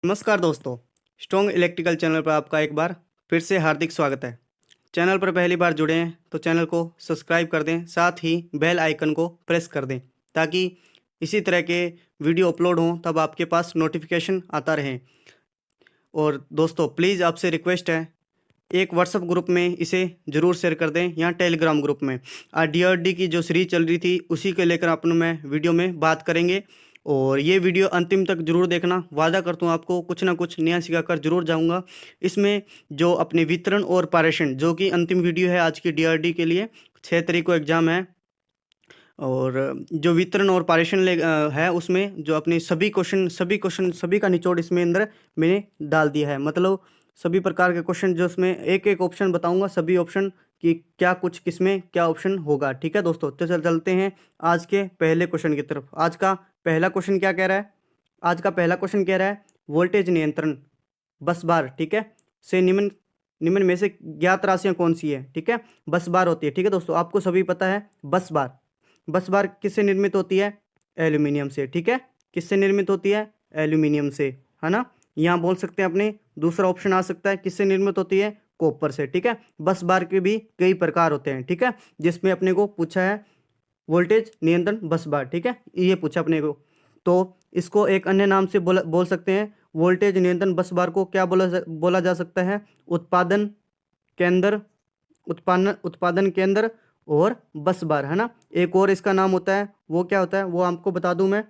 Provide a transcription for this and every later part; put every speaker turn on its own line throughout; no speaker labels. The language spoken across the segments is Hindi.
नमस्कार दोस्तों। स्ट्रॉन्ग इलेक्ट्रिकल चैनल पर आपका एक बार फिर से हार्दिक स्वागत है। चैनल पर पहली बार जुड़े हैं तो चैनल को सब्सक्राइब कर दें, साथ ही बेल आइकन को प्रेस कर दें ताकि इसी तरह के वीडियो अपलोड हों तब आपके पास नोटिफिकेशन आता रहे। और दोस्तों प्लीज़ आपसे रिक्वेस्ट है, एक व्हाट्सएप ग्रुप में इसे ज़रूर शेयर कर दें या टेलीग्राम ग्रुप में। आज डीआरडी की जो सीरीज चल रही थी उसी को लेकर अपन में वीडियो में बात करेंगे और ये वीडियो अंतिम तक जरूर देखना। वादा करता हूँ आपको कुछ ना कुछ नया सिखाकर जरूर जाऊँगा। इसमें जो अपने वितरण और पारेषण जो कि अंतिम वीडियो है आज की डीआरडी के लिए, 6 तारीख को एग्ज़ाम है। और जो वितरण और पारेषण है उसमें जो अपने सभी का निचोड़ इसमें अंदर मैंने डाल दिया है। मतलब सभी प्रकार के क्वेश्चन जो इसमें एक एक ऑप्शन बताऊंगा, सभी ऑप्शन कि क्या कुछ किसमें क्या ऑप्शन होगा। ठीक है दोस्तों, तो चलते हैं आज के पहले क्वेश्चन की तरफ। आज का पहला क्वेश्चन क्या कह रहा है? आज का पहला क्वेश्चन कह रहा है वोल्टेज नियंत्रण बस बार, ठीक है, से निम्न निम्न में से ज्ञात राशियां कौन सी है? ठीक है, बस बार होती है। ठीक है दोस्तों, आपको सभी पता है बस बार किससे निर्मित होती है? एल्यूमिनियम से। ठीक है, किससे निर्मित होती है? एल्यूमिनियम से, है ना। यहाँ बोल सकते हैं अपने दूसरा ऑप्शन आ सकता है किससे निर्मित होती है? कॉपर से। ठीक है, बस बार के भी कई प्रकार होते हैं। ठीक है, जिसमें अपने को पूछा है वोल्टेज नियंत्रण बस बार। ठीक है, ये पूछा अपने को, तो इसको एक अन्य नाम से बोल सकते हैं। वोल्टेज नियंत्रण बस बार को क्या बोला जा सकता है? उत्पादन केंद्र, उत्पादन केंद्र और बस बार, है ना। एक और इसका नाम होता है, वो क्या होता है वो आपको बता दूं मैं,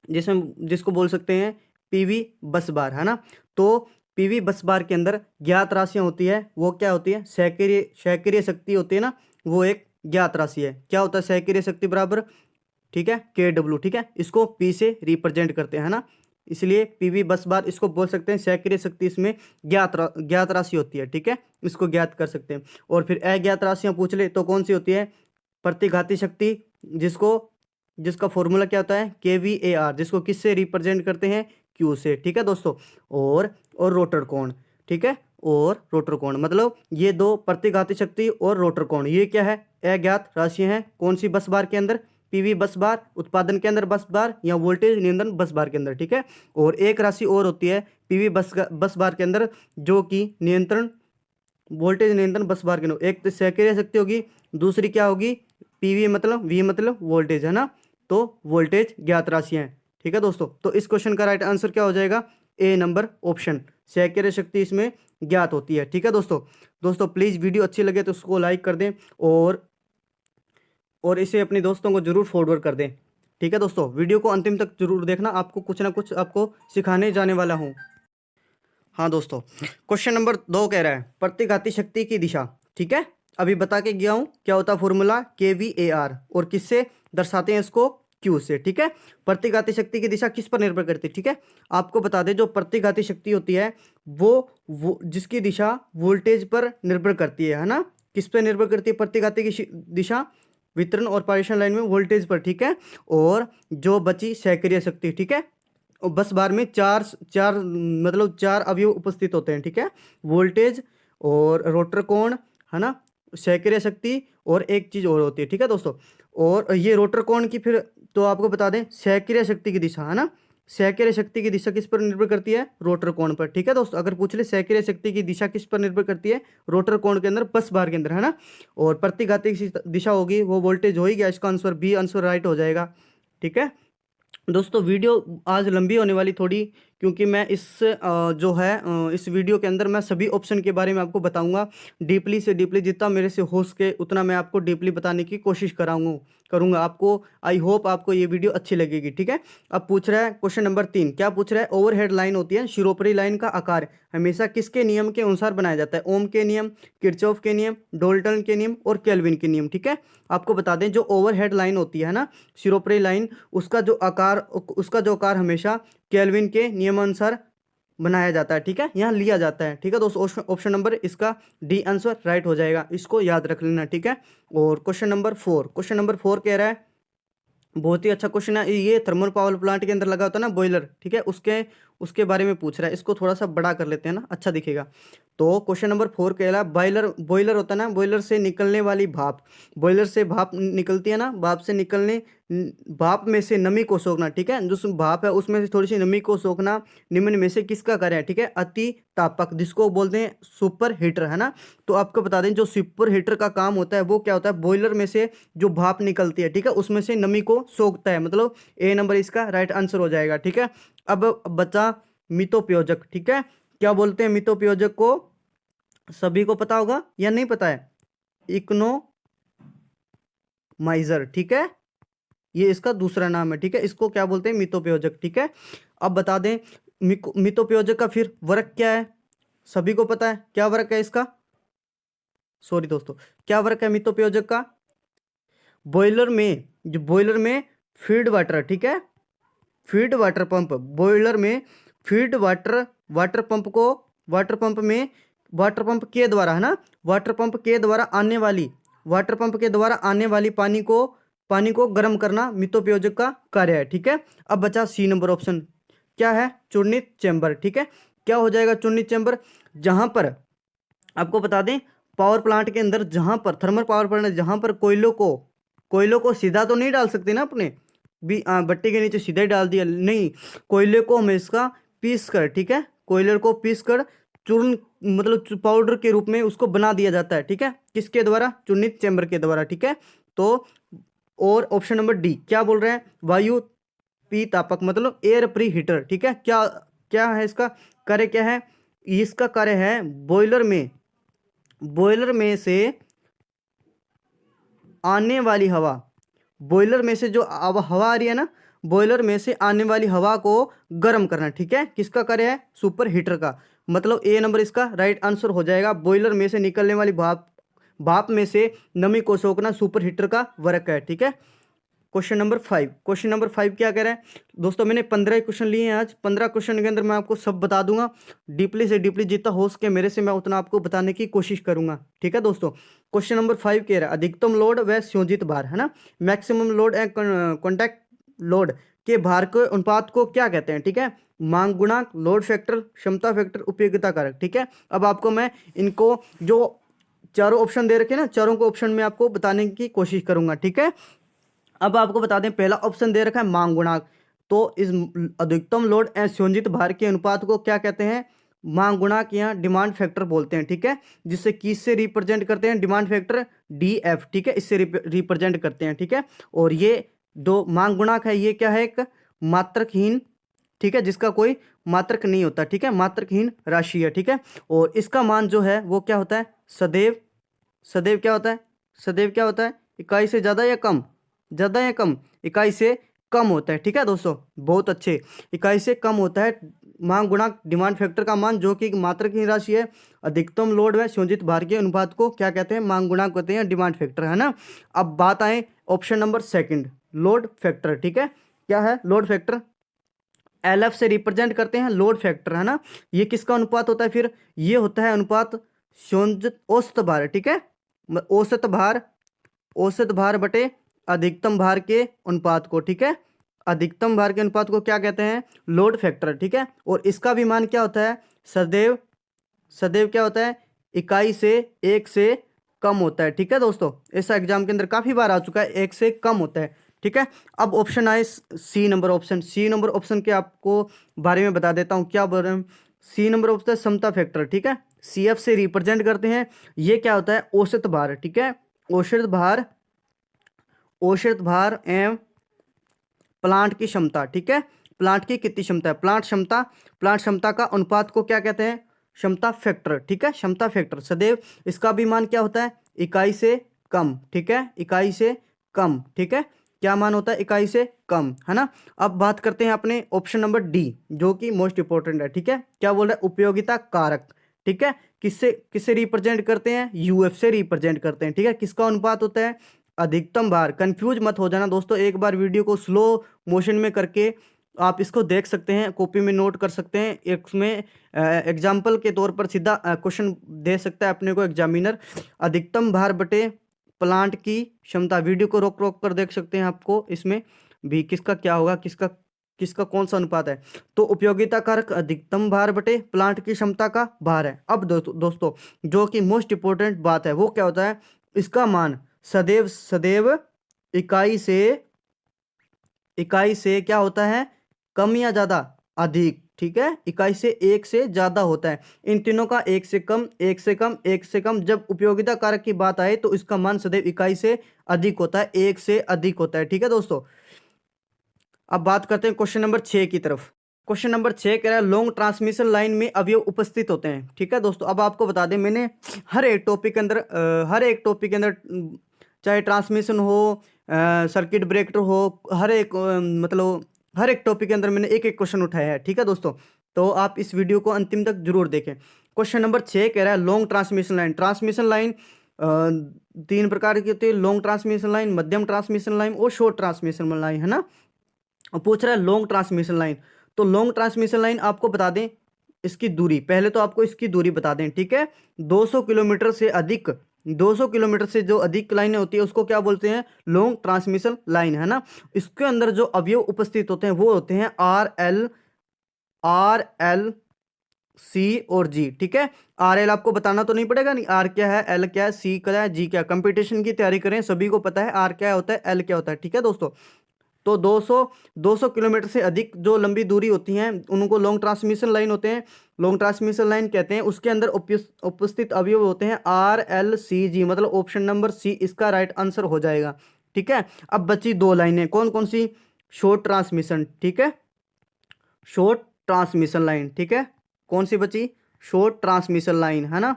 जिसको बोल सकते हैं पीवी बस बार, है ना। तो पीवी बस बार के अंदर ज्ञात राशियां होती है, वो क्या होती है? सहक्रिय शक्ति होती है ना, वो एक ज्ञात राशि है। क्या होता है सहक्रिय शक्ति बराबर? ठीक है, के डब्ल्यू। ठीक है, इसको पी से रिप्रेजेंट करते हैं, है ना। इसलिए पीवी बस बार इसको बोल सकते हैं सहक्रिय शक्ति, इसमें ज्ञात राशि होती है। ठीक है, इसको ज्ञात कर सकते हैं। और फिर अज्ञात राशियां पूछ ले तो कौन सी होती है? प्रतिघाती शक्ति, जिसको जिसका फॉर्मूला क्या होता है? के वी ए आर, जिसको किससे रिप्रेजेंट करते हैं? क्यू से। ठीक है दोस्तों, और रोटर कोण। ठीक है, और रोटर कोण, मतलब ये दो प्रतिघाती शक्ति और रोटर कोण, ये क्या है? अज्ञात राशियां हैं। कौन सी बस बार के अंदर? पीवी बस बार, उत्पादन के अंदर बस बार, या वोल्टेज नियंत्रण बस बार के अंदर। ठीक है, और एक राशि और होती है पीवी बस बार के अंदर, जो कि नियंत्रण वोल्टेज नियंत्रण बस बार के अंदर, एक तो सक्रिय शक्ति होगी, दूसरी क्या होगी? पीवी मतलब वी मतलब वोल्टेज, है ना। तो वोल्टेज ज्ञात राशियां हैं। ठीक है दोस्तों, तो इस क्वेश्चन का राइट आंसर क्या हो जाएगा? ए नंबर ऑप्शन, सक्रिय शक्ति इसमें ज्ञात होती है। ठीक है दोस्तों, प्लीज वीडियो अच्छी लगे तो उसको लाइक कर दें और इसे अपने दोस्तों को जरूर फॉरवर्ड कर दें। ठीक है दोस्तों, वीडियो को अंतिम तक जरूर देखना, आपको कुछ ना कुछ आपको सिखाने जाने वाला हूँ। हाँ दोस्तों, क्वेश्चन नंबर 2 कह रहा है प्रतिघाती शक्ति की दिशा। ठीक है, अभी बता के गया हूं क्या होता है फॉर्मूला? के वी ए आर, और किससे दर्शाते हैं इसको? क्यू से। ठीक है, प्रतिघाती शक्ति की दिशा किस पर निर्भर करती है? ठीक है, आपको बता दें जो प्रतिघाती शक्ति होती है वो जिसकी दिशा वोल्टेज पर निर्भर करती है ना। किस पर निर्भर करती है प्रतिघाती की दिशा? वितरण और पारेषण लाइन में वोल्टेज पर। ठीक है, और जो बची सक्रिय शक्ति, ठीक है, और बस बार में चार चार मतलब चार अवयव उपस्थित होते हैं। ठीक है, वोल्टेज और रोटर कोण, है ना, सक्रिय शक्ति और एक चीज और होती है। ठीक है दोस्तों, और ये रोटर कोण की फिर तो आपको बता दें सक्रिय शक्ति की दिशा, है ना। सक्रिय शक्ति की दिशा किस पर निर्भर करती है? रोटर कोण पर। ठीक है दोस्तों, अगर पूछ ले सक्रिय शक्ति की दिशा किस पर निर्भर करती है? रोटर कोण के अंदर, बस बार के अंदर, है ना। और प्रतिघाती की दिशा होगी वो वोल्टेज हो ही गया, इसका आंसर बी आंसर राइट हो जाएगा। ठीक है दोस्तों, वीडियो आज लंबी होने वाली थोड़ी, क्योंकि मैं इस वीडियो के अंदर मैं सभी ऑप्शन के बारे में आपको बताऊंगा। डीपली से डीपली जितना मेरे से हो सके उतना मैं आपको डीपली बताने की कोशिश करूंगा आपको। आई होप आपको ये वीडियो अच्छी लगेगी। ठीक है, अब पूछ रहा है क्वेश्चन नंबर 3, क्या पूछ रहा है? ओवरहेड लाइन होती है, शिरोपरी लाइन का आकार हमेशा किसके नियम के अनुसार बनाया जाता है? ओम के नियम, किरचॉफ के नियम, डाल्टन के नियम और केल्विन के नियम। ठीक है, आपको बता दें जो ओवरहेड लाइन होती है ना, शिरोपरी लाइन, उसका जो आकार हमेशा केल्विन के नियमानुसार बनाया जाता है। ठीक है, यहाँ लिया जाता है। ठीक है दोस्तों, ऑप्शन नंबर इसका डी आंसर राइट हो जाएगा, इसको याद रख लेना। ठीक है, और क्वेश्चन नंबर 4 कह रहा है, बहुत ही अच्छा क्वेश्चन है ये, थर्मल पावर प्लांट के अंदर लगा होता है ना बॉयलर। ठीक है, उसके बारे में पूछ रहा है। इसको थोड़ा सा बड़ा कर लेते हैं ना, अच्छा दिखेगा। तो क्वेश्चन नंबर 4 कह रहा है बॉयलर, बॉयलर होता है ना, बॉयलर से निकलने वाली भाप, बॉयलर से भाप निकलती है ना, भाप से निकलने भाप में से नमी को सोखना, ठीक है, जो भाप है उसमें से थोड़ी सी नमी को सोखना निम्न में से किसका कार्य है, ठीक है, अति तापक, जिसको बोलते हैं सुपर हीटर, है ना। तो आपको बता दें जो सुपर हीटर का काम होता है वो क्या होता है, बॉयलर में से जो भाप निकलती है, ठीक है, उसमें से नमी को सोखता है, मतलब ए नंबर इसका राइट आंसर हो जाएगा, ठीक है। अब बचा मितोपयोजक, ठीक है, क्या बोलते हैं मितोपयोजक को, सभी को पता होगा या नहीं पता है, इकोनोमाइजर, ठीक है, ये इसका दूसरा नाम है, ठीक है, इसको क्या बोलते हैं मितोपयोजक, ठीक है। अब बता दें मितोपयोजक का फिर वर्क क्या है, सभी को पता है क्या वर्क है इसका, सॉरी दोस्तों, क्या वर्क है मितोपयोजक का, बॉयलर में, जो बॉयलर में फीड वाटर, ठीक है, फीड वाटर पंप, बॉयलर में फीड वाटर, वाटर पंप को, वाटर पंप में, वाटर पंप के द्वारा, है ना, वाटर पंप के द्वारा आने वाली, वाटर पंप के द्वारा आने वाली पानी को गर्म करना मितोपयोजक का कार्य है, ठीक है। अब बचा सी नंबर ऑप्शन, क्या है, चूर्णित चैम्बर, ठीक है, क्या हो जाएगा चूर्णित चैम्बर, जहां पर आपको बता दें पावर प्लांट के अंदर, जहां पर थर्मल पावर प्लांट, जहां पर कोयलों को सीधा तो नहीं डाल सकते ना अपने भी, भट्टी के नीचे सीधा ही डाल दिया, नहीं, कोयले को हमेशा पीस कर, ठीक है, कोयले को पीस कर चूर्ण, मतलब पाउडर के रूप में उसको बना दिया जाता है, ठीक है, किसके द्वारा, चूर्णित चैम्बर के द्वारा, ठीक है। तो और ऑप्शन नंबर डी क्या बोल रहे हैं, वायु पी तापक, मतलब एयर प्री हीटर, ठीक है, क्या क्या है इसका कार्य, क्या है, इसका कार्य है बॉयलर में से आने वाली हवा, बॉयलर में से जो हवा आ रही है ना, बॉयलर में से आने वाली हवा को गर्म करना, ठीक है, किसका कार्य है, सुपर हीटर का, मतलब ए नंबर इसका राइट आंसर हो जाएगा, बॉयलर में से निकलने वाली भाप में से नमी को सोखना सुपर हीटर का वर्क है, ठीक है। क्वेश्चन नंबर 5, क्वेश्चन नंबर 5 क्या कह रहा है दोस्तों, मैंने 15 क्वेश्चन लिए हैं आज, 15 क्वेश्चन के अंदर मैं आपको सब बता दूंगा, डीपली से डीपली जितना हो सके मेरे से मैं उतना आपको बताने की कोशिश करूंगा, ठीक है दोस्तों। क्वेश्चन नंबर 5 कह रहा है अधिकतम लोड व संयोजित भार, है ना, maximum load and contact load के भार के अनुपात को क्या कहते हैं, ठीक है, मांग गुणांक, लोड फैक्टर, क्षमता फैक्टर, उपयोगिता कारक, ठीक है। अब आपको मैं इनको जो चारों ऑप्शन दे रखे हैं ना, चारों को ऑप्शन में आपको बताने की कोशिश करूंगा, ठीक है। अब आपको बता दें पहला ऑप्शन दे रखा है मांग गुणांक, तो इस अधिकतम लोड एवं संयोजित भार के अनुपात को क्या कहते हैं, मांग गुणांक या डिमांड फैक्टर बोलते हैं, ठीक है, जिससे किससे रिप्रेजेंट करते हैं, डिमांड फैक्टर डी एफ, ठीक है, इससे रिप्रेजेंट करते हैं, ठीक है। और ये दो मांग गुणांक है, ये क्या है, एक मात्रकहीन, ठीक है, जिसका कोई मात्रक नहीं होता, ठीक है, मात्रकहीन राशि है, ठीक है। और इसका मान जो है वो क्या होता है, सदैव, सदैव क्या होता है, सदैव क्या होता है, इकाई से ज्यादा या कम, ज्यादा या कम, इकाई से कम होता है, ठीक है दोस्तों, बहुत अच्छे, इकाई से कम होता है मांग गुणांक, डिमांड फैक्टर का मान जो कि एक मात्रक की राशि है, अधिकतम लोड व संयोजित भार के अनुपात को क्या कहते हैं, मांग गुणांक कहते हैं, डिमांड फैक्टर, है ना। अब बात आए option number second, load factor, ठीक है, क्या है लोड फैक्टर, एल एफ से रिप्रेजेंट करते हैं लोड फैक्टर, है ना, ये किसका अनुपात होता है फिर, ये होता है अनुपात संयोजित औसत भार, ठीक है, औसत भार, औसत भार बटे अधिकतम भार के अनुपात को, ठीक है, अधिकतम भार के अनुपात को क्या कहते हैं, लोड फैक्टर, ठीक है। और इसका भी मान क्या होता है, सदैव, सदैव क्या होता है, इकाई से एक से कम होता है, ठीक है दोस्तों, ऐसा एग्जाम के अंदर काफी बार आ चुका है, एक से कम होता है, ठीक है। अब ऑप्शन आए C number option, C number option के आपको बारे में बता देता हूं, क्या बोल रहे हैं, सी नंबर ऑप्शन समता फैक्टर, ठीक है, सी एफ से रिप्रेजेंट करते हैं, ये क्या होता है, औसत भार, ठीक है, औसत भार, औसत भार एवं प्लांट की क्षमता, ठीक है, प्लांट की कितनी क्षमता है, प्लांट क्षमता का अनुपात को क्या कहते हैं, क्षमता फैक्टर, ठीक है, क्षमता फैक्टर सदैव, इसका भी मान क्या होता है, इकाई से कम, ठीक है, इकाई से कम, ठीक है, क्या मान होता है, इकाई से कम, है ना। अब बात करते हैं अपने ऑप्शन नंबर डी जो कि मोस्ट इंपोर्टेंट है, ठीक है, क्या बोल रहा है, उपयोगिता कारक, ठीक है, किससे किससे रिप्रेजेंट करते हैं, यूएफ से रिप्रेजेंट करते हैं, ठीक है, किसका अनुपात होता है, अधिकतम भार, कंफ्यूज मत हो जाना दोस्तों, एक बार वीडियो को स्लो मोशन में करके आप इसको देख सकते हैं, कॉपी में नोट कर सकते हैं, इसमें एग्जाम्पल के तौर पर सीधा क्वेश्चन दे सकता है अपने को एग्जामिनर, अधिकतम भार बटे प्लांट की क्षमता, वीडियो को रोक रोक कर देख सकते हैं, आपको इसमें भी किसका क्या होगा, किसका किसका कौन सा अनुपात है? तो उपयोगिता कारक अधिकतम भार बटे प्लांट की क्षमता का भार है। अब दोस्तों जो कि मोस्ट इंपोर्टेंट बात है वो क्या होता है, इसका मान सदैव सदैव इकाई से क्या होता है, कम या ज्यादा, अधिक। ठीक है, इकाई से एक से ज्यादा होता है। इन तीनों का एक से कम, एक से कम, एक से कम। जब उपयोगिता कारक की बात आए तो इसका मान सदैव इकाई से अधिक होता है, एक से अधिक होता है। ठीक है दोस्तों, अब बात करते हैं क्वेश्चन नंबर 6 की तरफ। क्वेश्चन नंबर 6 कह रहा है लॉन्ग ट्रांसमिशन लाइन में अवयव उपस्थित होते हैं। ठीक है दोस्तों, अब आपको बता दें, मैंने हर एक टॉपिक के अंदर चाहे ट्रांसमिशन हो, सर्किट ब्रेकर हो, मतलब हर एक टॉपिक के अंदर मैंने एक एक क्वेश्चन उठाया है। ठीक है दोस्तों, तो आप इस वीडियो को अंतिम तक जरूर देखें। क्वेश्चन नंबर 6 कह रहा है long transmission line. Transmission line तीन प्रकार की होती है, लॉन्ग ट्रांसमिशन लाइन, मध्यम ट्रांसमिशन लाइन और शॉर्ट ट्रांसमिशन लाइन, है ना। और पूछ रहा है लॉन्ग ट्रांसमिशन लाइन। तो लॉन्ग ट्रांसमिशन लाइन आपको बता दें इसकी दूरी, पहले तो आपको इसकी दूरी बता दें। ठीक है, 200 किलोमीटर से अधिक, 200 किलोमीटर से जो अधिक लाइनें होती है उसको क्या बोलते हैं, लॉन्ग ट्रांसमिशन लाइन, है ना। इसके अंदर जो अवयव उपस्थित होते हैं वो होते हैं आर एल सी और जी। ठीक है, आर एल आपको बताना तो नहीं पड़ेगा, नहीं, आर क्या है, एल क्या है, सी क्या है, जी क्या है। कंपटीशन की तैयारी करें, सभी को पता है आर क्या होता है, एल क्या होता है। ठीक है दोस्तों, तो 200 किलोमीटर से अधिक जो लंबी दूरी होती हैं उनको लॉन्ग ट्रांसमिशन लाइन होते हैं, लॉन्ग ट्रांसमिशन लाइन कहते हैं। उसके अंदर उपस्थित अवयव होते हैं आर एल सी जी, मतलब ऑप्शन नंबर सी इसका राइट आंसर हो जाएगा। ठीक है, अब बची दो लाइनें, कौन कौन सी, शॉर्ट ट्रांसमिशन। ठीक है, शॉर्ट ट्रांसमिशन लाइन। ठीक है, कौन सी बची, शॉर्ट ट्रांसमिशन लाइन, है ना।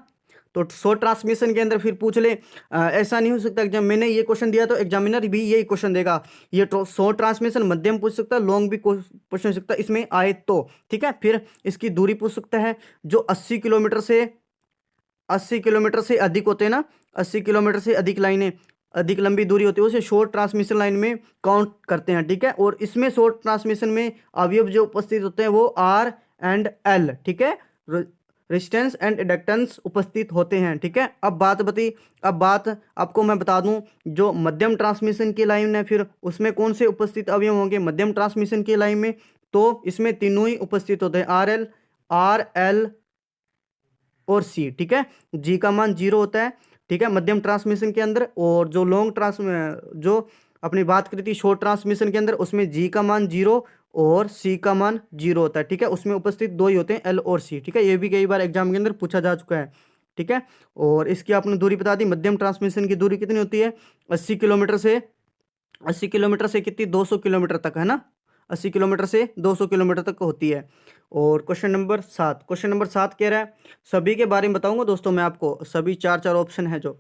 तो शॉर्ट ट्रांसमिशन के अंदर फिर पूछ ले, ऐसा नहीं हो सकता जब मैंने ये क्वेश्चन दिया तो एग्जामिनर भी यही क्वेश्चन देगा। ये शॉर्ट ट्रांसमिशन मध्यम पूछ सकता है, लॉन्ग भी पूछ सकता है इसमें आए तो। ठीक है, फिर इसकी दूरी पूछ सकता है, जो 80 किलोमीटर से अधिक होते हैं ना, 80 किलोमीटर से अधिक लाइनें, अधिक लंबी दूरी होती है उसे शॉर्ट ट्रांसमिशन लाइन में काउंट करते हैं। ठीक है, और इसमें शॉर्ट ट्रांसमिशन में अवयव जो उपस्थित होते हैं वो आर एंड एल, ठीक है, रेजिस्टेंस एंड इंडक्टेंस उपस्थित होते हैं। ठीक है, अब बात आपको मैं बता दूं, जो मध्यम ट्रांसमिशन की लाइन है फिर उसमें कौन से उपस्थित अवयव होंगे मध्यम ट्रांसमिशन की लाइन में, तो इसमें तीनों ही उपस्थित होते हैं, आर एल और सी। ठीक है, जी का मान 0 होता है। ठीक है, मध्यम ट्रांसमिशन के अंदर, और जो जो अपनी बात करी थी शॉर्ट ट्रांसमिशन के अंदर उसमें जी का मान 0 और सी का मान 0 होता है। ठीक है, उसमें उपस्थित दो ही होते हैं, एल और सी। ठीक है, ये भी कई बार एग्जाम के अंदर पूछा जा चुका है। ठीक है, और इसकी आपने दूरी बता दी, मध्यम ट्रांसमिशन की दूरी कितनी होती है, 80 किलोमीटर से, 80 किलोमीटर से कितनी, 200 किलोमीटर तक, है ना। 80 किलोमीटर से 200 किलोमीटर तक होती है। और क्वेश्चन नंबर 7 कह रहा है, सभी के बारे में बताऊंगा दोस्तों मैं आपको, सभी चार चार ऑप्शन है जो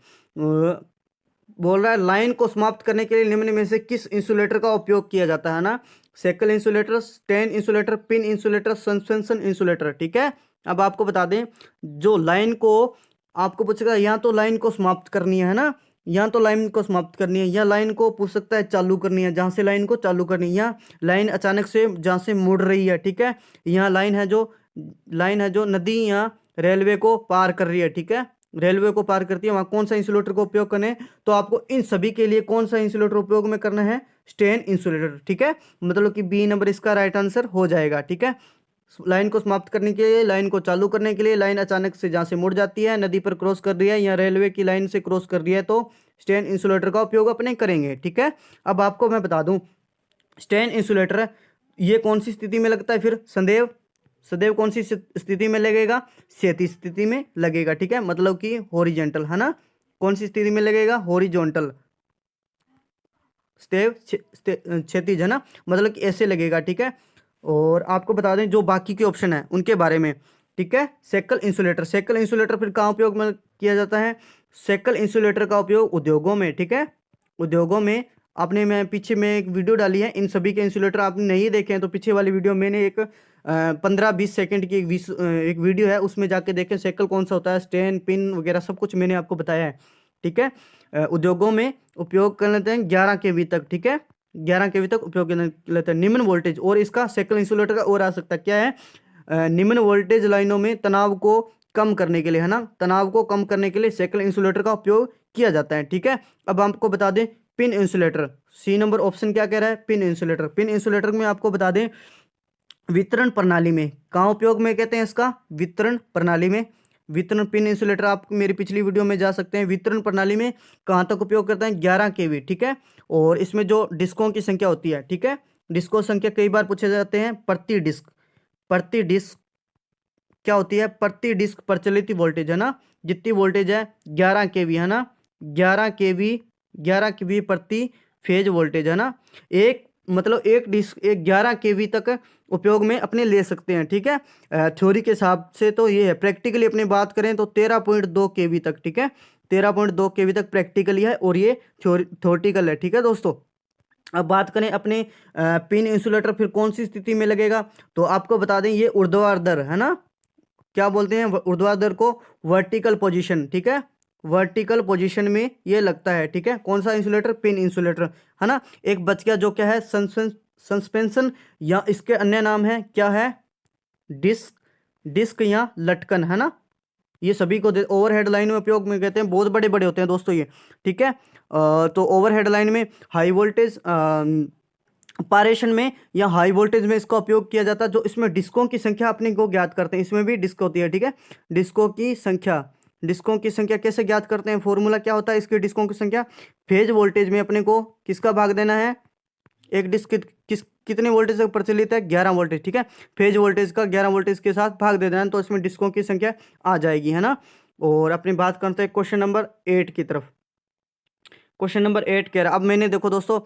बोल रहा है लाइन को समाप्त करने के लिए निम्न में से किस इंसुलेटर का उपयोग किया जाता है ना, shackle insulator, strain insulator, pin insulator, suspension insulator. ठीक है, अब आपको बता दें, जो लाइन को आपको पूछेगा या तो लाइन को समाप्त करनी है ना, या तो लाइन को समाप्त करनी है, या लाइन को पूछ सकता है चालू करनी है, जहां से लाइन को चालू करनी है, या लाइन अचानक से जहां से मुड़ रही है। ठीक है, यहाँ लाइन है जो नदी या रेलवे को पार कर रही है। ठीक है, रेलवे को पार करती है, वहां कौन सा इंसुलेटर का उपयोग करना है, तो आपको इन सभी के लिए कौन सा इंसुलेटर उपयोग में करना है, स्टेन इंसुलेटर। ठीक है, मतलब कि बी नंबर इसका राइट आंसर हो जाएगा। ठीक है, लाइन को समाप्त करने के लिए, लाइन को चालू करने के लिए, लाइन अचानक से जहां से मुड़ जाती है, नदी पर क्रॉस कर रही है या रेलवे की लाइन से क्रॉस कर रही है, तो स्टेन इंसुलेटर का उपयोग अपने करेंगे। ठीक है, अब आपको मैं बता दूं, स्टेन इंसुलेटर ये कौन सी स्थिति में लगता है, फिर सदैव कौन सी स्थिति में लगेगा, क्षैतिज स्थिति में लगेगा। ठीक है, मतलब कि हॉरिजेंटल, है ना, कौन सी स्थिति में लगेगा, हॉरिजॉन्टल, क्षैतिज, है ना, मतलब कि ऐसे लगेगा। ठीक है, और आपको बता दें जो बाकी के ऑप्शन है उनके बारे में। ठीक है, सेकल इंसुलेटर फिर कहाँ उपयोग में किया जाता है, सेकल इंसुलेटर का उपयोग उद्योगों में। ठीक है, उद्योगों में, आपने मैं पीछे में एक वीडियो डाली है, इन सभी के इंसुलेटर आपने नहीं देखे हैं तो पीछे वाली वीडियो मैंने एक 15-20 सेकंड की एक वीडियो है, उसमें जाके देखें सेकल कौन सा होता है, स्टेन, पिन वगैरह सब कुछ मैंने आपको बताया है। ठीक है, उद्योगों में उपयोग कर लेते हैं 11 kV तक। ठीक है, 11 kV तक उपयोग कर लेते हैं। निम्न वोल्टेज, और इसका सेकल इंसुलेटर का और आ सकता है, क्या है, निम्न वोल्टेज लाइनों में तनाव को कम करने के लिए, है ना, तनाव को कम करने के लिए सेकल इंसुलेटर का उपयोग किया जाता है। ठीक है, अब आपको बता दें pin insulator. C number option क्या कह रहा है? Pin insulator. पिन इंसुलेटर में आपको बता दें वितरण प्रणाली में कहाँ उपयोग में कहते हैं इसका? वितरण प्रणाली में। वितरण पिन इंसुलेटर आप मेरी पिछली वीडियो में जा सकते हैं। वितरण प्रणाली में कहाँ तक उपयोग करते हैं? 11 केवी, ठीक है। और इसमें जो डिस्कों की संख्या होती है, ठीक है, डिस्को संख्या कई बार पूछे जाते हैं। प्रति डिस्क, प्रति डिस्क क्या होती है? प्रति डिस्क प्रचलित वोल्टेज, है ना, जितनी वोल्टेज है 11 केवी, है ना, 11 केवी, 11 केवी प्रति फेज वोल्टेज, है ना। एक मतलब एक डिस्क एक 11 केवी तक उपयोग में अपने ले सकते हैं, ठीक है। थ्योरी के हिसाब से तो ये है। प्रैक्टिकली अपनी बात करें तो 13.2 केवी तक, ठीक है, 13.2 केवी तक प्रैक्टिकली है और ये थ्योरेटिकल है, ठीक है दोस्तों। अब बात करें अपने पिन इंसुलेटर फिर कौन सी स्थिति में लगेगा, तो आपको बता दें ये ऊर्ध्वाधर, है ना, क्या बोलते हैं ऊर्ध्वाधर को? वर्टिकल पोजीशन, ठीक है, वर्टिकल पोजीशन में ये लगता है, ठीक है। कौन सा इंसुलेटर? पिन इंसुलेटर, है ना। एक बच गया जो क्या है? सस्पेंशन, या इसके अन्य नाम है क्या है? डिस्क, डिस्क या लटकन, है ना। ये सभी को ओवरहेड लाइन में उपयोग में कहते हैं। बहुत बड़े बड़े होते हैं दोस्तों ये, ठीक है। तो ओवरहेड लाइन में हाई वोल्टेज पारेशन में या हाई वोल्टेज में इसका उपयोग किया जाता है। जो इसमें डिस्कों की संख्या अपने को ज्ञात करते हैं, इसमें भी डिस्क होती है, ठीक है। डिस्कों की संख्या, डिस्कों की संख्या कैसे ज्ञात करते हैं? फॉर्मूला क्या होता है इसकी डिस्कों की संख्या? फेज वोल्टेज में अपने को किसका भाग देना है? एक डिस्क कितने वोल्टेज तक प्रचलित है? 11 वोल्टेज, ठीक है। फेज वोल्टेज का 11 वोल्टेज के साथ भाग दे देना है, तो इसमें डिस्कों की संख्या आ जाएगी, है ना। और अपनी बात करते हैं क्वेश्चन नंबर 8 की तरफ। क्वेश्चन नंबर 8 कह रहा है, अब मैंने देखो दोस्तों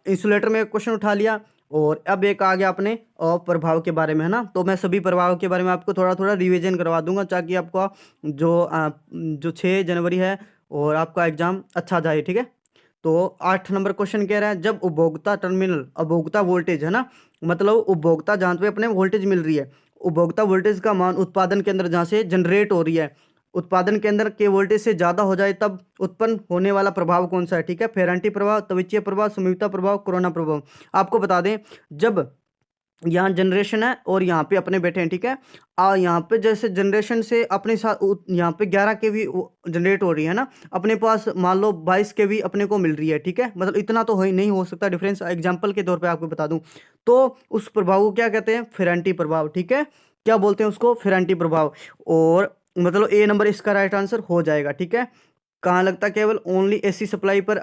इंसुलेटर में क्वेश्चन उठा लिया और अब एक आ गया अपने प्रभाव के बारे में, है ना। तो मैं सभी प्रभाव के बारे में आपको थोड़ा थोड़ा रिवीजन करवा दूंगा ताकि आपका जो 6 जनवरी है और आपका एग्जाम अच्छा जाए, ठीक है। तो 8 नंबर क्वेश्चन कह रहा है जब उपभोक्ता टर्मिनल, उपभोक्ता वोल्टेज, है ना, मतलब उपभोक्ता जहाँ पे अपने वोल्टेज मिल रही है, उपभोक्ता वोल्टेज का मान उत्पादन के अंदर जहाँ से जनरेट हो रही है, उत्पादन के अंदर के वोल्टेज से ज़्यादा हो जाए तब उत्पन्न होने वाला प्रभाव कौन सा है? ठीक है, फेरांटी प्रभाव, तविचीय प्रभाव, समयुक्ता प्रभाव, कोरोना प्रभाव। आपको बता दें जब यहाँ जनरेशन है और यहाँ पे अपने बैठे हैं, ठीक है, यहाँ पे जैसे जनरेशन से अपने साथ यहाँ पे 11 के भी जनरेट हो रही है ना, अपने पास मान लो 22 के भी अपने को मिल रही है, ठीक है। मतलब इतना तो हो ही नहीं हो सकता डिफरेंस। एग्जांपल के तौर पे आपको बता दूं तो उस प्रभाव को क्या कहते हैं? फेरांटी प्रभाव, ठीक है। क्या बोलते हैं उसको? फेरांटी प्रभाव। और मतलब ए नंबर इसका राइट आंसर हो जाएगा, ठीक है। कहाँ लगता है? केवल ओनली एसी सप्लाई पर,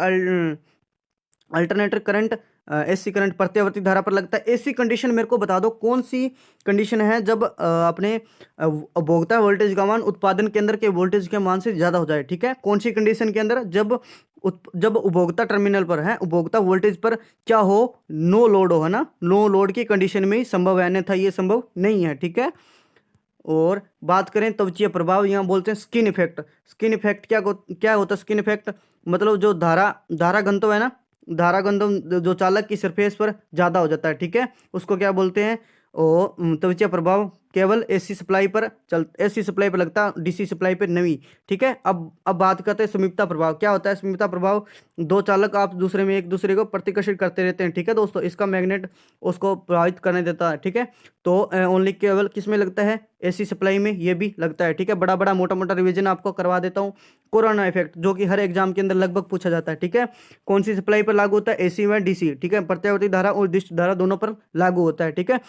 अल्टरनेटर करंट, एसी करंट प्रत्यावर्ती धारा पर लगता है। एसी कंडीशन मेरे को बता दो कौन सी कंडीशन है जब अपने उपभोक्ता वोल्टेज का मान उत्पादन के अंदर के वोल्टेज के मान से ज़्यादा हो जाए, ठीक है। कौन सी कंडीशन के अंदर? जब उपभोक्ता टर्मिनल पर है, उपभोक्ता वोल्टेज पर क्या हो? नो लोड हो, है ना। नो लोड की कंडीशन में ही संभव है, अन्यथा ये संभव नहीं है, ठीक है। और बात करें त्वचीय प्रभाव, यहाँ बोलते हैं स्किन इफेक्ट। स्किन इफेक्ट क्या होता है? स्किन इफेक्ट मतलब जो धारा घनत्व है ना, धारा घनत्व जो चालक की सरफेस पर ज़्यादा हो जाता है, ठीक है, उसको क्या बोलते हैं? त्वचीय प्रभाव। केवल एसी सप्लाई पर एसी सप्लाई पर लगता है, डीसी सप्लाई पर नहीं, ठीक है। अब बात करते हैं संयुक्ता प्रभाव। क्या होता है संयुक्ता प्रभाव? दो चालक आप दूसरे में एक दूसरे को प्रतिकर्षित करते रहते हैं, ठीक है दोस्तों। इसका मैग्नेट उसको प्रभावित करने देता है, ठीक है। तो ओनली केवल किस में लगता है? एसी सप्लाई में ये भी लगता है, ठीक है। बड़ा बड़ा मोटा मोटा रिवीजन आपको करवा देता हूँ। कोरोना इफेक्ट जो कि हर एग्जाम के अंदर लगभग पूछा जाता है, ठीक है। कौन सी सप्लाई पर लागू होता है? एसी व डीसी, ठीक है। प्रत्यावर्ती धारा और दिश धारा दोनों पर लागू होता है, ठीक है।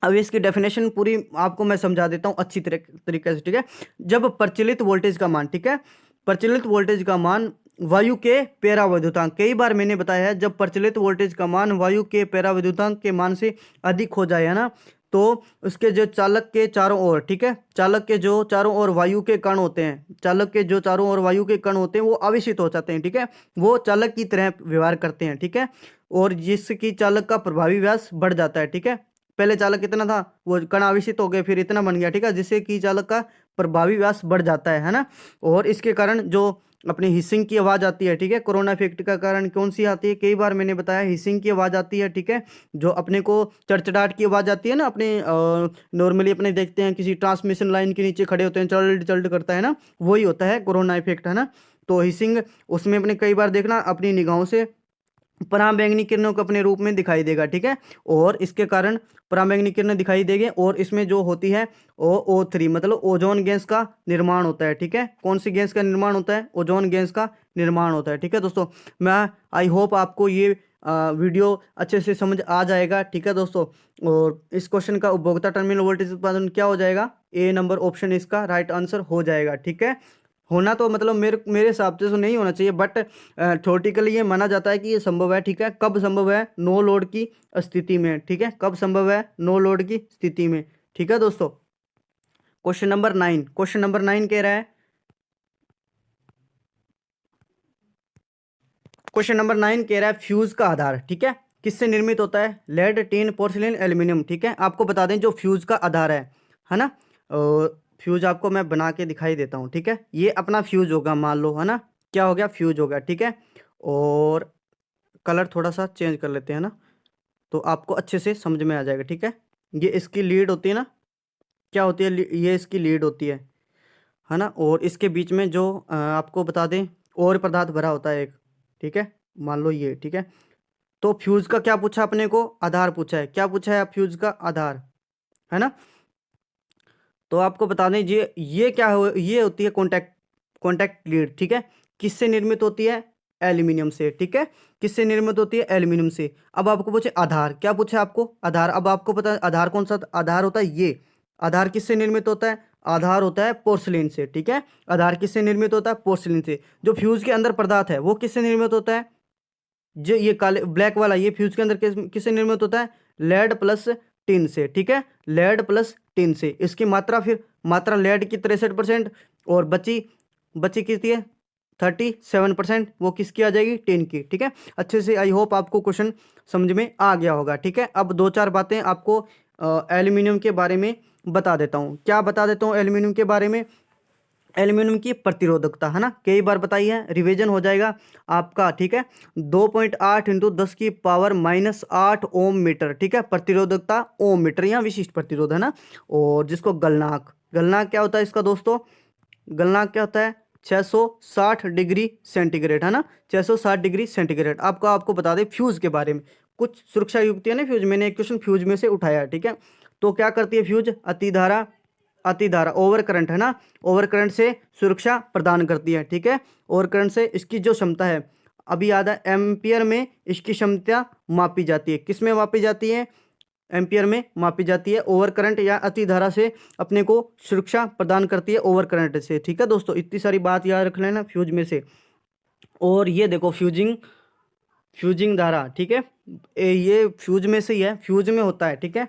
अब इसकी डेफिनेशन पूरी आपको मैं समझा देता हूँ अच्छी तरीके से, ठीक है। जब प्रचलित वोल्टेज का मान, ठीक है, प्रचलित वोल्टेज का मान वायु के पेराविद्युतांक, कई बार मैंने बताया है, जब प्रचलित वोल्टेज का मान वायु के पेराविद्युतांक के मान से अधिक हो जाए, है ना, तो उसके जो चालक के चारों ओर, ठीक है, चालक के जो चारों ओर वायु के कण होते हैं, चालक के जो चारों ओर वायु के कण होते हैं वो आवेशित हो जाते हैं, ठीक है, वो चालक की तरह व्यवहार करते हैं, ठीक है। और जिसकी चालक का प्रभावी व्यास बढ़ जाता है, ठीक है। पहले चालक कितना था, वो कण आवेशित हो गए, फिर इतना बन गया, ठीक है, जिससे कि चालक का प्रभावी व्यास बढ़ जाता है ना। और इसके कारण जो अपनी हिसिंग की आवाज आती है, ठीक है, कोरोना इफेक्ट का कारण कौन सी आती है? कई बार मैंने बताया हिसिंग की आवाज आती है, ठीक है, जो अपने को चड़चड़ाहट की आवाज आती है ना, अपने नॉर्मली अपने देखते हैं किसी ट्रांसमिशन लाइन के नीचे खड़े होते हैं, चल्ट चल्ट करता है ना, वही होता है कोरोना इफेक्ट, है ना। तो हिसिंग उसमें अपने कई बार देखना अपनी निगाहों से पराबैंगनी किरणों को अपने रूप में दिखाई देगा, ठीक है। और इसके कारण पराबैंगनी किरणें दिखाई देगी और इसमें जो होती है O3 मतलब ओजोन गैस का निर्माण होता है, ठीक है। कौन सी गैस का निर्माण होता है? ओजोन गैस का निर्माण होता है। ठीक है दोस्तों, मैं आई होप आपको ये वीडियो अच्छे से समझ आ जाएगा। ठीक है दोस्तों, और इस क्वेश्चन का उपभोक्ता टर्मिनल वोल्टेज उत्पादन क्या हो जाएगा, ए नंबर ऑप्शन इसका राइट आंसर हो जाएगा। ठीक है, होना तो मतलब मेरे मेरे हिसाब से तो नहीं होना चाहिए, बट थ्योरेटिकली ये माना जाता है कि ये संभव है। ठीक है, कब संभव है, नो लोड की स्थिति में। ठीक है, कब संभव है, नो लोड की स्थिति में। ठीक है दोस्तों, क्वेश्चन नंबर 9 कह रहा है, क्वेश्चन नंबर 9 कह रहा है फ्यूज का आधार। ठीक है, किससे निर्मित होता है, लेड, टीन, पोर्सिलेन, एल्यूमिनियम। ठीक है, आपको बता दें जो फ्यूज का आधार है ना, और फ्यूज आपको मैं बना के दिखाई देता हूँ। ठीक है, ये अपना फ्यूज होगा, मान लो, है ना, क्या हो गया, फ्यूज हो गया। ठीक है, और कलर थोड़ा सा चेंज कर लेते हैं ना, तो आपको अच्छे से समझ में आ जाएगा। ठीक है, ये इसकी लीड होती है ना, क्या होती है, ये इसकी लीड होती है ना, और इसके बीच में जो आपको बता दें और पदार्थ भरा होता है एक। ठीक है, मान लो ये। ठीक है, तो फ्यूज का क्या पूछा अपने को, आधार पूछा है। क्या पूछा है, फ्यूज का आधार, है ना। तो आपको बता दें ये क्या हो, ये होती है कॉन्टैक्ट लीड। ठीक है, किससे निर्मित होती है, एल्यूमिनियम से। ठीक है, किससे निर्मित होती है, एल्यूमिनियम से। अब आपको पूछे आधार, क्या पूछा आपको, आधार। अब आपको पता है आधार कौन सा आधार होता है, ये आधार किससे निर्मित होता है, आधार होता है पोर्सिलेन से। ठीक है, आधार किससे निर्मित होता है, पोर्सिलेन से। जो फ्यूज के अंदर पदार्थ है वो किससे निर्मित होता है, जो ये काले ब्लैक वाला, ये फ्यूज के अंदर किससे निर्मित होता है, लेड प्लस टिन से। ठीक है, लेड प्लस टिन से। इसकी मात्रा, फिर मात्रा लेड की 63%, और बची बची कितनी है, 37%, वो किसकी आ जाएगी, टिन की। ठीक है, अच्छे से आई होप आपको क्वेश्चन समझ में आ गया होगा। ठीक है, अब दो चार बातें आपको एल्यूमिनियम के बारे में बता देता हूँ। क्या बता देता हूँ एल्यूमिनियम के बारे में, एल्यूमिनियम की प्रतिरोधकता, है ना, कई बार बताई है, रिवीजन हो जाएगा आपका। ठीक है, 2.8 इंटू 10⁻⁻8 ओम मीटर। ठीक है, प्रतिरोधकता ओम मीटर, यहाँ विशिष्ट प्रतिरोध, है ना। और जिसको गलनांक, गलनांक क्या होता है इसका दोस्तों, गलनांक क्या होता है, 660 डिग्री सेंटीग्रेड, है ना, 660 डिग्री सेंटीग्रेड। आपको बता दें फ्यूज के बारे में कुछ सुरक्षा युक्तियां ना, फ्यूज, मैंने एक क्वेश्चन फ्यूज में से उठाया। ठीक है, तो क्या करती है फ्यूज, अतिधारा ओवर करंट, है ना, ओवर करंट से सुरक्षा प्रदान करती है। ठीक है, ओवर करंट से इसकी जो क्षमता है, अभी याद है, एम्पियर में इसकी क्षमता मापी जाती है, किस में मापी जाती है, एम्पियर में मापी जाती है। ओवर करंट या अतिधारा से अपने को सुरक्षा प्रदान करती है, ओवर करंट से। ठीक है दोस्तों, इतनी सारी बात याद रख लेना फ्यूज में से। और ये देखो फ्यूजिंग फ्यूजिंग धारा। ठीक है, ये फ्यूज में से ही है, फ्यूज में होता है। ठीक है,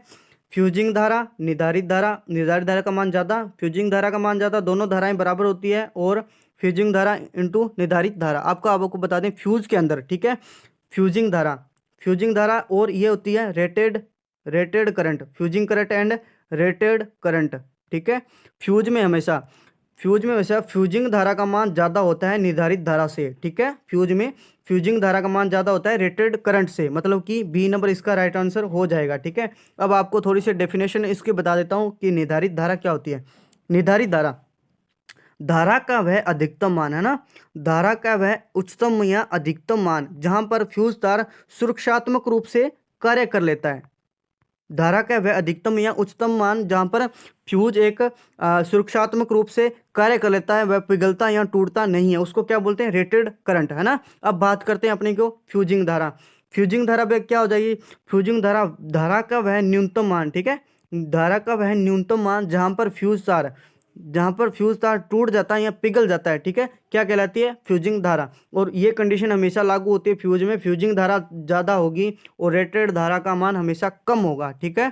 फ्यूजिंग धारा, निर्धारित धारा, निर्धारित धारा का मान ज़्यादा, फ्यूजिंग धारा का मान ज़्यादा, दोनों धाराएं बराबर होती है, और फ्यूजिंग धारा इंटू निर्धारित धारा। आपको बता दें फ्यूज के अंदर, ठीक है, फ्यूजिंग धारा और ये होती है rated current, fusing current and rated current. ठीक है, फ्यूज में हमेशा फ्यूजिंग धारा का मान ज़्यादा होता है निर्धारित धारा से। ठीक है, फ्यूज में फ्यूजिंग धारा का मान ज़्यादा होता है रेटेड करंट से, मतलब कि बी नंबर इसका राइट आंसर हो जाएगा। ठीक है, अब आपको थोड़ी सी डेफिनेशन इसकी बता देता हूँ कि निर्धारित धारा क्या होती है। निर्धारित धारा, धारा का वह अधिकतम मान, है ना, धारा का वह उच्चतम या अधिकतम मान जहां पर फ्यूज तार सुरक्षात्मक रूप से कार्य कर लेता है। धारा का वह अधिकतम या उच्चतम मान जहां पर फ्यूज एक सुरक्षात्मक रूप से कार्य कर लेता है, वह पिघलता या टूटता नहीं है, उसको क्या बोलते हैं, रेटेड करंट, है ना। अब बात करते हैं अपने को फ्यूजिंग धारा। फ्यूजिंग धारा पे क्या हो जाएगी, फ्यूजिंग धारा, धारा का वह न्यूनतम मान। ठीक है, धारा का वह न्यूनतम मान जहां पर फ्यूज तार टूट जाता है या पिघल जाता है। ठीक है, क्या कहलाती है, फ्यूजिंग धारा। और ये कंडीशन हमेशा लागू होती है फ्यूज में, फ्यूजिंग धारा ज़्यादा होगी और रेटेड धारा का मान हमेशा कम होगा। ठीक है,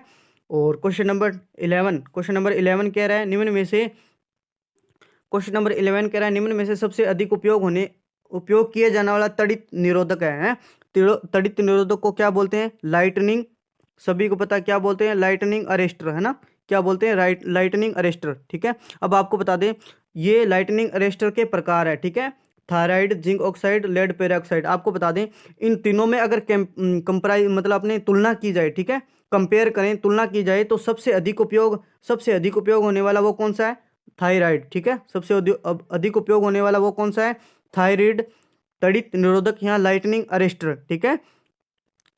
और क्वेश्चन नंबर 11 कह रहा है निम्न में से सबसे अधिक उपयोग किए जाने वाला तड़ित निरोधक है। तड़ित निरोधक को क्या बोलते हैं, लाइटनिंग, सभी को पता है क्या बोलते हैं, लाइटनिंग अरेस्टर, है ना, क्या बोलते हैं, लाइटनिंग अरेस्टर। ठीक है, अब आपको बता दें ये लाइटनिंग अरेस्टर के प्रकार है। ठीक है, thyrite, zinc oxide, lead peroxide. आपको बता दें इन तीनों में अगर कंप्राइज मतलब अपने तुलना की जाए, ठीक है, कंपेयर करें, तुलना की जाए, तो सबसे अधिक उपयोग होने वाला वो कौन सा है, थायराइड। ठीक है, सबसे अधिक उपयोग होने वाला वो कौन सा है, थायराइड तड़ित निरोधक, यहाँ लाइटनिंग अरेस्टर। ठीक है,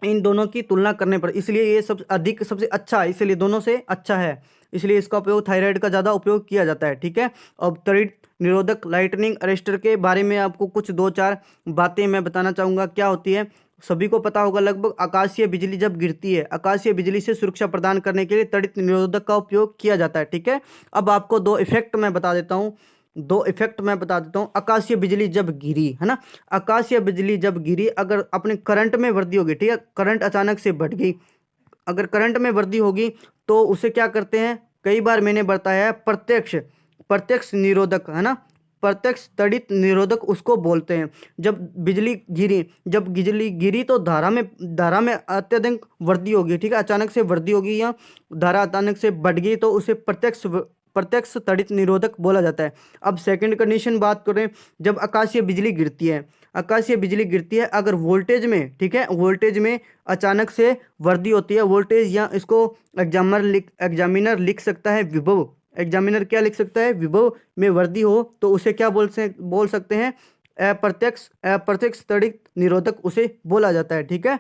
इन दोनों की तुलना करने पर, इसलिए ये सबसे अच्छा है, इसलिए दोनों से अच्छा है। इसलिए इसका उपयोग थायराइड का ज़्यादा उपयोग किया जाता है। ठीक है, अब त्वरित निरोधक लाइटनिंग अरेस्टर के बारे में आपको कुछ 2-4 बातें मैं बताना चाहूँगा। क्या होती है, सभी को पता होगा लगभग, आकाशीय बिजली जब गिरती है, आकाशीय बिजली से सुरक्षा प्रदान करने के लिए त्वरित निरोधक का उपयोग किया जाता है। ठीक है, अब आपको दो इफेक्ट मैं बता देता हूँ, आकाशीय बिजली जब गिरी, है ना, आकाशीय बिजली जब गिरी, अगर अपने करंट में वृद्धि होगी, ठीक है, करंट अचानक से बढ़ गई, अगर करंट में वृद्धि होगी तो उसे क्या करते हैं, कई बार मैंने बताया है, प्रत्यक्ष प्रत्यक्ष निरोधक, है ना, प्रत्यक्ष त्वरित निरोधक उसको बोलते हैं। जब बिजली गिरी तो धारा में अत्यधिक वृद्धि होगी, ठीक है, अचानक से वृद्धि होगी या धारा अचानक से बढ़ गई तो उसे प्रत्यक्ष त्वरित निरोधक बोला जाता है। अब सेकंड कंडीशन बात करें, जब आकाशीय बिजली गिरती है, अगर वोल्टेज में, ठीक है, वोल्टेज में अचानक से वृद्धि होती है, वोल्टेज, या इसको एग्जामिनर लिख सकता है विभव, एग्जामिनर क्या लिख सकता है, विभव में वृद्धि हो तो उसे क्या बोल सकते हैं, अप्रत्यक्ष त्वरित निरोधक उसे बोला जाता है। ठीक है,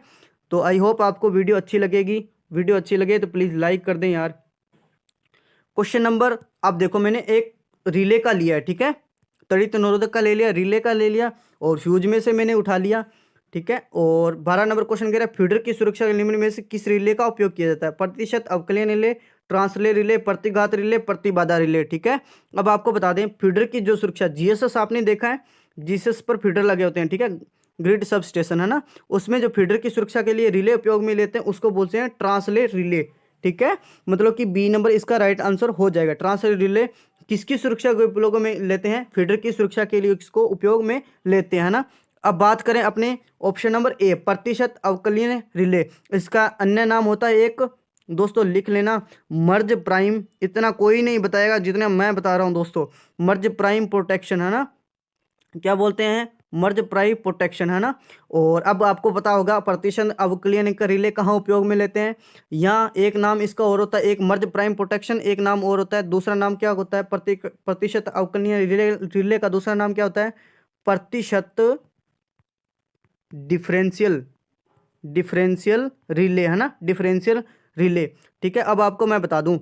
तो आई होप आपको वीडियो अच्छी लगेगी, वीडियो अच्छी लगे तो प्लीज़ लाइक कर दें यार। क्वेश्चन नंबर, आप देखो मैंने एक रिले का लिया है, ठीक है, त्वरित निरोधक का ले लिया, रिले का ले लिया, और फ्यूज में से मैंने उठा लिया। ठीक है, और 12 नंबर क्वेश्चन कह रहा है, फीडर की सुरक्षा के निम्न में से किस रिले का उपयोग किया जाता है, प्रतिशत अवकलनीय रिले, ट्रांसले रिले, प्रतिघात रिले, प्रतिबाधा रिले। ठीक है, अब आपको बता दें, फीडर की जो सुरक्षा, जीएसएस आपने देखा है, जीएसएस पर फीडर लगे होते हैं, ठीक है, ग्रिड सब स्टेशन, है ना, उसमें जो फीडर की सुरक्षा के लिए रिले उपयोग में लेते हैं उसको बोलते हैं ट्रांसले रिले। ठीक है, मतलब कि बी नंबर इसका राइट आंसर हो जाएगा। ट्रांसले रिले किसकी सुरक्षा के उपयोग में लेते हैं, फीडर की सुरक्षा के लिए इसको उपयोग में लेते हैं, है ना। अब बात करें अपने ऑप्शन नंबर ए, प्रतिशत अवकलनीय रिले, इसका अन्य नाम होता है एक, दोस्तों लिख लेना, मर्ज प्राइम, इतना कोई नहीं बताएगा जितना मैं बता रहा हूं दोस्तों, मर्ज प्राइम प्रोटेक्शन, है ना, क्या बोलते हैं, मर्ज प्राइम प्रोटेक्शन, है ना। और अब आपको पता होगा प्रतिशत अवकलनीय का रिले कहाँ उपयोग में लेते हैं, यहाँ एक नाम इसका और होता है, एक मर्ज प्राइम प्रोटेक्शन, एक नाम और होता है, दूसरा नाम क्या होता है, प्रतिशत अवकलनीय रिले का दूसरा नाम क्या होता है, प्रतिशत डिफरेंशियल रिले, है ना, डिफरेंशियल रिले। ठीक है, अब आपको मैं बता दूं,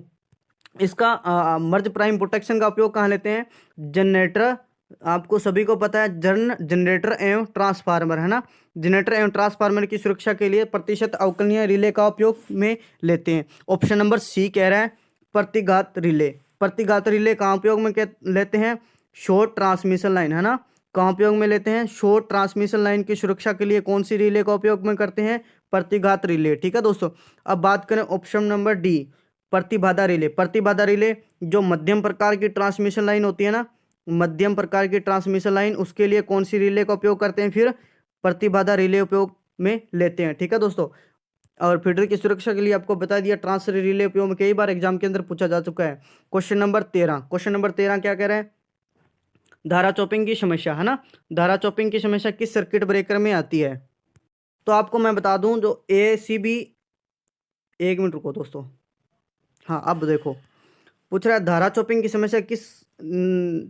इसका मर्ज प्राइम प्रोटेक्शन का उपयोग कहाँ लेते हैं, जनरेटर, आपको सभी को पता है, जनरेटर एवं ट्रांसफार्मर, है ना, जनरेटर एवं ट्रांसफार्मर की सुरक्षा के लिए प्रतिशत अवकलनीय रिले का उपयोग में लेते हैं। ऑप्शन नंबर सी कह रहा है प्रतिघात रिले, प्रतिघात रिले कहाँ उपयोग में लेते हैं, शॉर्ट ट्रांसमिशन लाइन, है ना, कहाँ उपयोग में लेते हैं, शॉर्ट ट्रांसमिशन लाइन की सुरक्षा के लिए कौन सी रिले का उपयोग में करते हैं, प्रतिघात रिले। ठीक है दोस्तों, अब बात करें ऑप्शन नंबर डी, प्रतिबाधा रिले। प्रतिबाधा रिले जो मध्यम प्रकार की ट्रांसमिशन लाइन होती है ना, मध्यम प्रकार की ट्रांसमिशन लाइन, उसके लिए कौन सी रिले का उपयोग करते हैं, फिर प्रतिबाधा रिले उपयोग में लेते हैं। ठीक है दोस्तों, और फीडर की सुरक्षा के लिए आपको बता दिया, ट्रांसफर रिले उपयोग में कई बार एग्जाम के अंदर पूछा जा चुका है। क्वेश्चन नंबर 13 क्या कह रहा है, धारा चॉपिंग की समस्या, है ना, धारा चॉपिंग की समस्या किस सर्किट ब्रेकर में आती है। तो आपको मैं बता दूं, जो ACB, एक मिनट रुको दोस्तों, हाँ अब देखो, पूछ रहा है धारा चॉपिंग की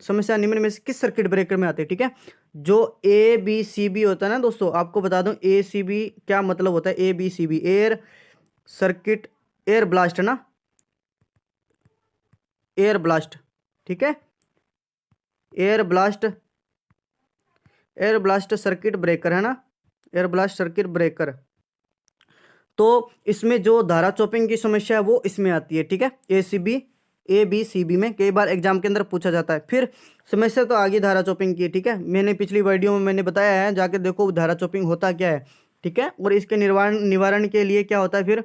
समस्या निम्न में से किस सर्किट ब्रेकर में आती है। ठीक है, जो ABCB होता है ना दोस्तों, आपको बता दूं ACB क्या मतलब होता है, ABCB air circuit, air blast, है ना, एयर ब्लास्ट। ठीक है, एयर ब्लास्ट सर्किट ब्रेकर, है ना, एयर ब्लास्ट सर्किट ब्रेकर। तो इसमें जो धारा चॉपिंग की समस्या है वो इसमें आती है। ठीक है, ABCB में कई बार एग्जाम के अंदर पूछा जाता है। फिर समस्या तो आगे धारा चॉपिंग की है। ठीक है, मैंने पिछली वीडियो में मैंने बताया है, जाके देखो धारा चॉपिंग होता क्या है। ठीक है, और इसके निवारण के लिए क्या होता है, फिर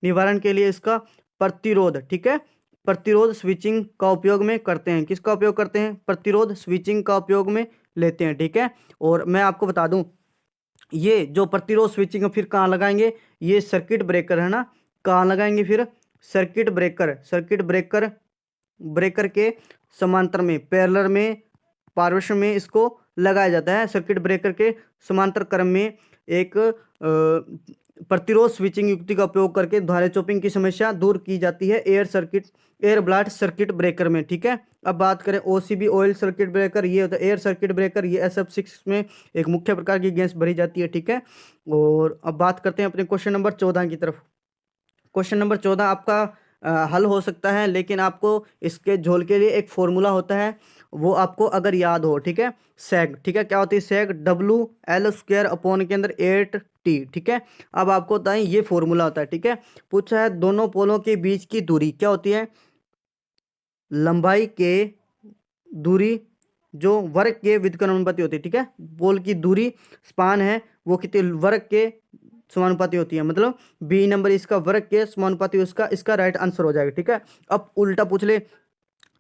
निवारण के लिए इसका प्रतिरोध, ठीक है, प्रतिरोध स्विचिंग का उपयोग में करते हैं। किसका उपयोग करते हैं, प्रतिरोध स्विचिंग का उपयोग में लेते हैं। ठीक है, और मैं आपको बता दूं, ये जो प्रतिरोध स्विचिंग फिर कहाँ लगाएंगे, ये सर्किट ब्रेकर, है ना, कहाँ लगाएंगे, फिर सर्किट ब्रेकर के समांतर में, पैरेलल में, पार्श्व में इसको लगाया जाता है। सर्किट ब्रेकर के समांतर क्रम में एक प्रतिरोध स्विचिंग युक्ति का उपयोग करके धारा चॉपिंग की समस्या दूर की जाती है एयर ब्लास्ट सर्किट ब्रेकर में। ठीक है, अब बात करें OCB ऑयल सर्किट ब्रेकर, ये होता है एयर सर्किट ब्रेकर, ये SF6 में एक मुख्य प्रकार की गैस भरी जाती है। ठीक है, और अब बात करते हैं अपने क्वेश्चन नंबर 14 की तरफ। क्वेश्चन नंबर 14 आपका हल हो सकता है, लेकिन आपको इसके झोल के लिए एक फॉर्मूला होता है, वो आपको अगर याद हो, ठीक है। सेग, ठीक है, क्या होती है सेग? WL² अपॉन के अंदर 8T, ठीक है। अब आपको बताएं ये फॉर्मूला होता है, ठीक है। पूछा है दोनों पोलों के बीच की दूरी क्या होती है? लंबाई के दूरी जो वर्ग के व्युत्क्रमानुपाती होती है, ठीक है। पोल की दूरी स्पान है वो कितने वर्ग के समानुपाती होती है, मतलब बी नंबर इसका वर्ग के समानुपाती, उसका इसका राइट आंसर हो जाएगा, ठीक है। अब उल्टा पूछ ले,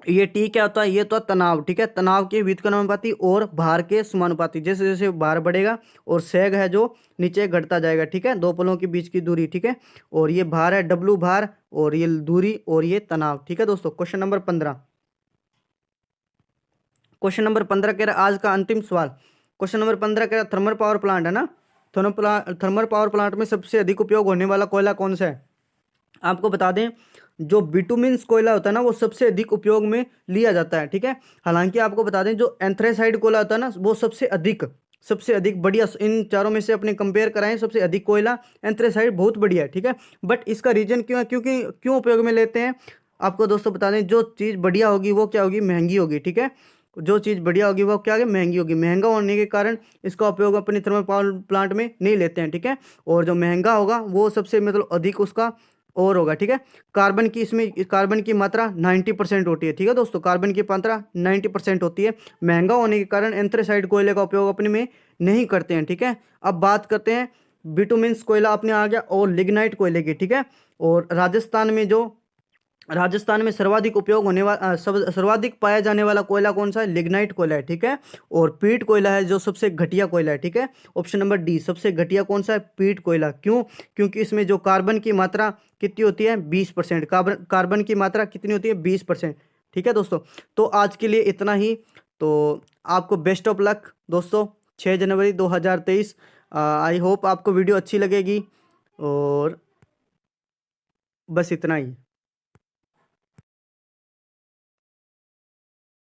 ये टी क्या होता है? ये तो तनाव, ठीक है। तनाव के व्युत्क्रमानुपाती और भार के समानुपाती, जैसे जैसे भार बढ़ेगा और सेग है जो नीचे घटता जाएगा, ठीक है। दो पोलों के बीच की दूरी, ठीक है। और ये भार है W भार, और ये दूरी, और ये तनाव, ठीक है दोस्तों। क्वेश्चन नंबर 15, क्वेश्चन नंबर 15 कह रहा आज का अंतिम सवाल। क्वेश्चन नंबर 15 कह रहा थर्मल पावर प्लांट है ना। थर्मल पावर प्लांट में सबसे अधिक उपयोग होने वाला कोयला कौन सा है? आपको बता दें, जो बिटुमिन्स कोयला होता है ना वो सबसे अधिक उपयोग में लिया जाता है, ठीक है। हालांकि आपको बता दें जो एंथ्रेसाइड कोयला होता है ना वो सबसे अधिक बढ़िया, इन चारों में से अपने कंपेयर कराएं, सबसे अधिक कोयला एंथ्रेसाइड बहुत बढ़िया है, ठीक है। बट इसका रीजन क्यों है? क्योंकि क्यों उपयोग में लेते हैं आपको दोस्तों बता दें, जो चीज़ बढ़िया होगी वो क्या होगी? महंगी होगी, ठीक है। जो चीज़ बढ़िया होगी वो क्या होगी? महंगी होगी। महंगा होने के कारण इसका उपयोग अपने थर्मल पावर प्लांट में नहीं लेते हैं, ठीक है। और जो महंगा होगा वो सबसे मतलब अधिक उसका और होगा, ठीक है। कार्बन की इसमें कार्बन की मात्रा 90% होती है, ठीक है दोस्तों। कार्बन की मात्रा 90% होती है। महंगा होने के कारण एंथ्रेसाइड कोयले का उपयोग अपने में नहीं करते हैं, ठीक है। अब बात करते हैं बिटुमिन्स कोयला अपने आ गया और लिग्नाइट कोयले की, ठीक है। और राजस्थान में सर्वाधिक उपयोग होने वाला सर्वाधिक पाया जाने वाला कोयला कौन सा है? लिग्नाइट कोयला है, ठीक है। और पीट कोयला है जो सबसे घटिया कोयला है, ठीक है। ऑप्शन नंबर डी, सबसे घटिया कौन सा है? पीट कोयला। क्यों? क्योंकि इसमें जो कार्बन की मात्रा कितनी होती है? 20%। कार्बन की मात्रा कितनी होती है? 20%, ठीक है दोस्तों। तो आज के लिए इतना ही। तो आपको बेस्ट ऑफ लक दोस्तों, 6 जनवरी 2023। आई होप आपको वीडियो अच्छी लगेगी, और बस इतना ही।